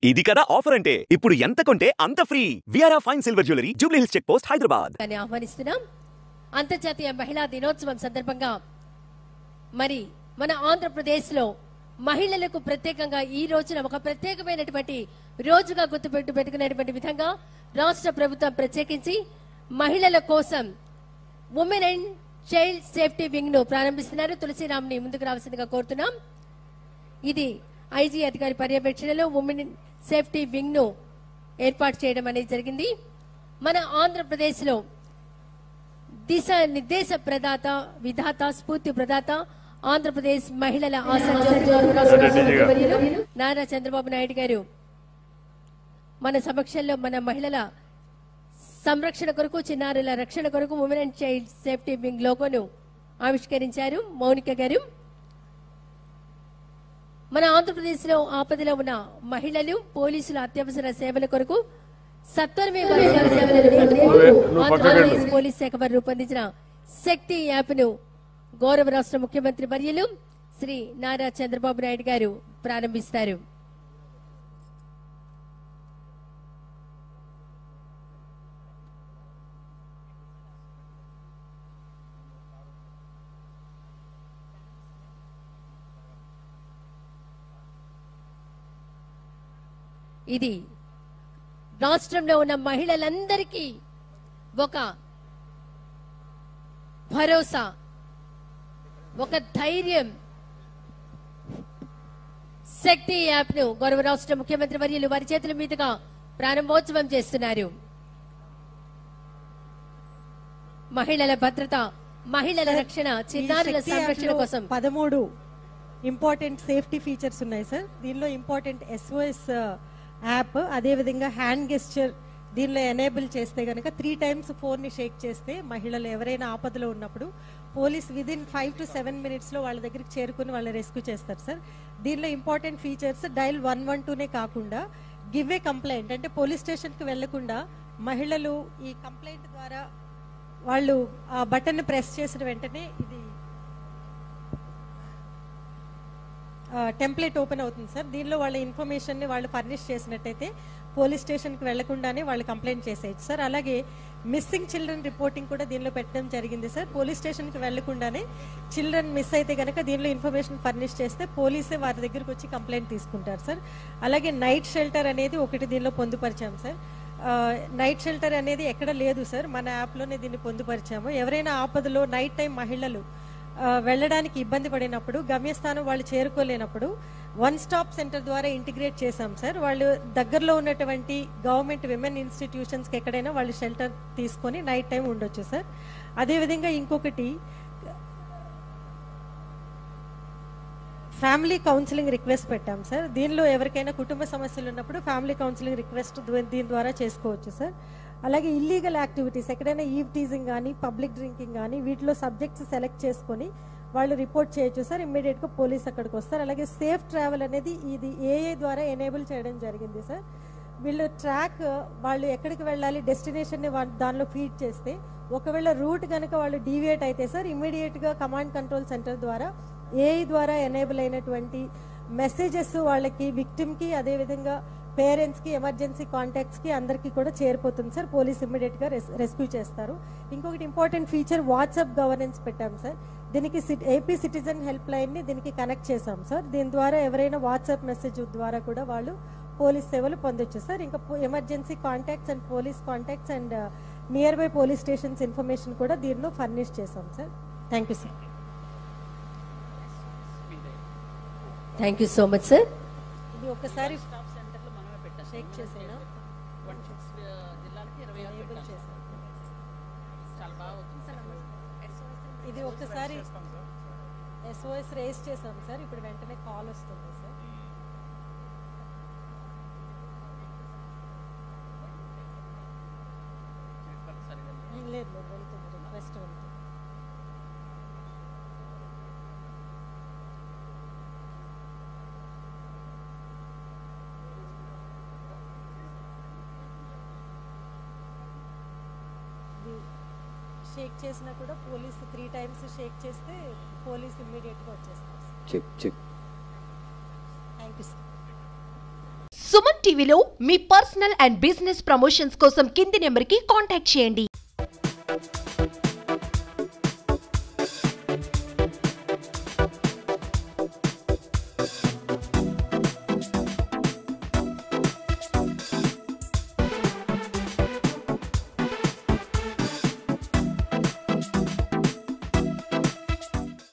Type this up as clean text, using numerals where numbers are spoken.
ఇది కదా ఆఫర్ అంటే ఇప్పుడు ఎంత కొంటే అంత ఫ్రీ. విఆర్ఆ fine silver jewellery, Jubilee Hills check post, Hyderabad. ఆహ్వానిస్తున్నాం. అంతర్జాతీయ మహిళా దినోత్సవం సందర్భంగా మరి మన ఆంధ్రప్రదేశ్ లో మహిళలకు ప్రత్యేకంగా ఈ రోజున ఒక ప్రత్యేకమైనటువంటి రోజుగా పెట్టుకునేటువంటి విధంగా రాష్ట్ర ప్రభుత్వం ప్రత్యేకించి మహిళల కోసం women and child safety wing ను ప్రారంభిస్తున్నారు. తులసిరామ్ని ముందుకు రావాల్సిందిగా కోరుతున్నాం. ఇది ఐజీ అధికారి పర్యవేక్షణలో ఉమెన్ సేఫ్టీ వింగ్ ను ఏర్పాటు చేయడం అనేది జరిగింది. మన ఆంధ్రప్రదేశ్ లో దిశ నిర్దేశ ప్రదాత, విధాత, స్ఫూర్తి ప్రదాత ఆంధ్రప్రదేశ్ మహిళల నారా చంద్రబాబు నాయుడు గారు మన సమక్షంలో మన మహిళల సంరక్షణ కొరకు, చిన్నారుల రక్షణ కొరకు women and child safety wing లోగోను ఆవిష్కరించారు. మౌనిక గారు మన ఆంధ్రప్రదేశ్ లో ఆపదలో ఉన్న మహిళలు, పోలీసుల అత్యవసర సేవల కొరకు సత్వరమే ఆంధ్రప్రదేశ్ పోలీస్ శాఖ వారు రూపొందించిన శక్తి యాప్ ను గౌరవ రాష్ట్ర ముఖ్యమంత్రి వర్యులు శ్రీ నారా చంద్రబాబు నాయుడు గారు ప్రారంభిస్తారు. ఇది రాష్ట్రంలో ఉన్న మహిళలందరికీ ఒక భరోసా, ఒక ధైర్యం. శక్తి యాప్ ను గౌరవ రాష్ట్ర ముఖ్యమంత్రి వర్యులు వారి చేతుల మీదుగా ప్రారంభోత్సవం చేస్తున్నారు. మహిళల భద్రత, మహిళల రక్షణ, చిన్నారుల సంరక్షణ కోసం 13 ఇంపార్టెంట్ సేఫ్టీ ఫీచర్స్ ఉన్నాయి సార్. దీనిలో ఇంపార్టెంట్ SOS యాప్, అదేవిధంగా హ్యాండ్ గెస్చర్ దీనిలో ఎనేబుల్ చేస్తే కనుక 3 times ఫోన్ని షేక్ చేస్తే మహిళలు ఎవరైనా ఆపదలో ఉన్నప్పుడు పోలీస్ విదిన్ 5 to 7 minutes లో వాళ్ళ దగ్గరికి చేరుకుని వాళ్ళని రెస్క్యూ చేస్తారు సార్. దీనిలో ఇంపార్టెంట్ ఫీచర్స్ డైల్ 112నే కాకుండా గివ్ ఏ కంప్లైంట్, అంటే పోలీస్ స్టేషన్కి వెళ్లకుండా మహిళలు ఈ కంప్లైంట్ ద్వారా వాళ్ళు ఆ బటన్ ప్రెస్ చేసిన వెంటనే ఇది టెంప్లెట్ ఓపెన్ అవుతుంది సార్. దీనిలో వాళ్ళ ఇన్ఫర్మేషన్ని వాళ్ళు ఫర్నిష్ చేసినట్టయితే పోలీస్ స్టేషన్కి వెళ్లకుండానే వాళ్ళు కంప్లైంట్ చేసేయచ్చు సార్. అలాగే మిస్సింగ్ చిల్డ్రన్ రిపోర్టింగ్ కూడా దీనిలో పెట్టడం జరిగింది సార్. పోలీస్ స్టేషన్కి వెళ్లకుండానే చిల్డ్రన్ మిస్ అయితే కనుక దీనిలో ఇన్ఫర్మేషన్ ఫర్నిష్ చేస్తే పోలీసే వారి దగ్గరికి వచ్చి కంప్లైంట్ తీసుకుంటారు సార్. అలాగే నైట్ షెల్టర్ అనేది ఒకటి దీనిలో పొందుపరిచాం సార్. నైట్ షెల్టర్ అనేది ఎక్కడ లేదు సార్, మన యాప్లోనే దీన్ని పొందుపరిచాము. ఎవరైనా ఆపదలో నైట్ టైం మహిళలు వెళ్ళడానికి ఇబ్బంది పడినప్పుడు, గమ్యస్థానం వాళ్ళు చేరుకోలేనప్పుడు 1 stop సెంటర్ ద్వారా ఇంటిగ్రేట్ చేశాం సార్. వాళ్ళు దగ్గరలో ఉన్నటువంటి గవర్నమెంట్ విమెన్ ఇన్స్టిట్యూషన్స్కి ఎక్కడైనా వాళ్ళు షెల్టర్ తీసుకొని నైట్ టైం ఉండొచ్చు సార్. అదేవిధంగా ఇంకొకటి ఫ్యామిలీ కౌన్సిలింగ్ రిక్వెస్ట్ పెట్టాం సార్. దీనిలో ఎవరికైనా కుటుంబ సమస్యలు ఉన్నప్పుడు ఫ్యామిలీ కౌన్సిలింగ్ రిక్వెస్ట్ దీని ద్వారా చేసుకోవచ్చు సార్. అలాగే ఇల్లీగల్ యాక్టివిటీస్, ఎక్కడైనా ఈవ్ టీజింగ్ కానీ పబ్లిక్ డ్రింకింగ్ కానీ వీటిలో సబ్జెక్ట్స్ సెలెక్ట్ చేసుకొని వాళ్ళు రిపోర్ట్ చేయొచ్చు సార్. ఇమ్మీడియట్గా పోలీస్ అక్కడికి వస్తారు. అలాగే సేఫ్ ట్రావెల్ అనేది ఇది AA ద్వారా ఎనేబుల్ చేయడం జరిగింది సార్. వీళ్ళు ట్రాక్ వాళ్ళు ఎక్కడికి వెళ్ళాలి డెస్టినేషన్ని దానిలో ఫీడ్ చేస్తే ఒకవేళ రూట్ కనుక వాళ్ళు డీవియేట్ అయితే సార్ ఇమ్మీడియట్గా కమాండ్ కంట్రోల్ సెంటర్ ద్వారా AI ద్వారా ఎనేబుల్ అయినటువంటి మెసేజెస్ వాళ్ళకి, విక్టిమ్కి, అదేవిధంగా పేరెంట్స్కి, ఎమర్జెన్సీ కాంటాక్ట్స్కి అందరికీ కూడా చేరిపోతుంది సార్. పోలీస్ ఇమ్మీడియట్గా రెస్క్యూ చేస్తారు. ఇంకొకటి ఇంపార్టెంట్ ఫీచర్ వాట్సాప్ గవర్నెన్స్ పెట్టాం సార్. దీనికి AP సిటిజన్ హెల్ప్ లైన్ని దీనికి కనెక్ట్ చేశాం సార్. దీని ద్వారా ఎవరైనా వాట్సాప్ మెసేజ్ ద్వారా కూడా వాళ్ళు పోలీస్ సేవలు పొందొచ్చు సార్. ఇంకా emergency contacts and police contacts and near by police stations information కూడా దీనిలో ఫర్నిష్ చేశాం sir. Thank you sir. Thank you so much sir. ఇది ఒకసారి షేక్ చేసేనా ఇది ఒక్కసారి SOS రేస్ చేసాం సార్. ఇప్పుడు వెంటనే కాల్ వస్తుంది సార్. లేదు వెళ్తుంది, రిక్వెస్ట్ వెళ్తుంది. షేక్ చేసినా కూడా పోలీస్ 3 times షేక్ చేస్తే పోలీస్ ఇమ్మీడియట్గా వచ్చేస్తారు. Check check. Thank you sir. Suman టీవీలో మీ పర్సనల్ అండ్ బిజినెస్ ప్రమోషన్స్ కోసం కింది నెంబర్కి కాంటాక్ట్ చేయండి.